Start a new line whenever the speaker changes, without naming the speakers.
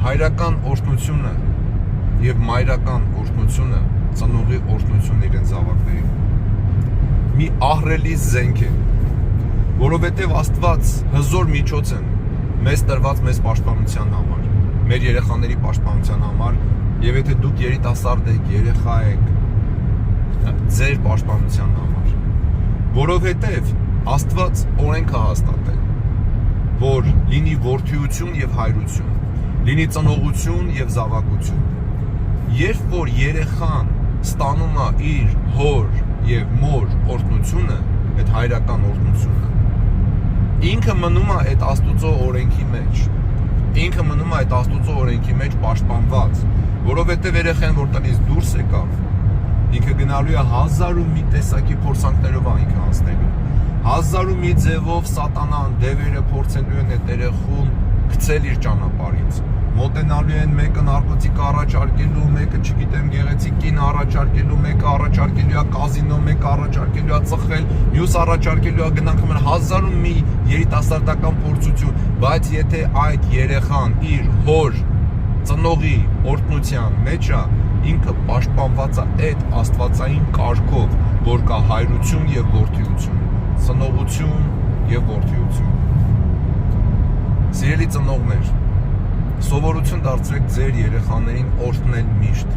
հայրական օրհնությունը եւ մայրական օրհնությունը ծնողի օրհնությունն իրենց զավակներին մի ահռելի զենք է, որովհետեւ Աստված հզոր միջոց է մեզ տրված մեզ պաշտպանության համար, մեր երեխաների պաշտպանության համար, եւ եթե դուք երիտասարդ եք, երեխա եք, ձեր պաշտպանության համար, որովհետեւ Աստված օրենք է հաստատել, որ լինի որդիություն եւ հայրություն, լինի ծնողություն եւ զավակություն։ Երբ որ երեխան ստանում է իր հոր եւ մոր օրհնությունը, այդ հայրական օրհնությունը, ինքը մնում է այդ Աստուծո օրենքի մեջ, ինքը մնում է այդ Աստուծո օրենքի մեջ պաշտպանված, որովհետեւ երեխան որ տնից դուրս եկավ, ինքը գնալու է 1001 տեսակի փորձանքներով ինքը անցնելու, 1001 ձևով սատանան դևերը փորձելու են այդ երեխուն գցել իր ճանապարհից, մոտենալու են մեկը նարկոտիկ առաջարկելու, մեկը չգիտեմ գեղեցիկ կին առաջարկելու, մեկը առաջարկելու է կազինո, մեկը առաջարկելու է ծխել, մյուս առաջարկելու է գնանք 1001 երիտասարդական փորձություն, բայց եթե այդ երեխան իր հոր ծնողի օրհնության մեջ է, ինքը պաշտպանված է այդ աստվածային կարգով, որ կա հայրություն եւ որդիություն, ծնողություն եւ որդիություն։ Սիրելի ծնողներ, սովորություն դարձրեք ձեր երեխաներին օրհնել միշտ,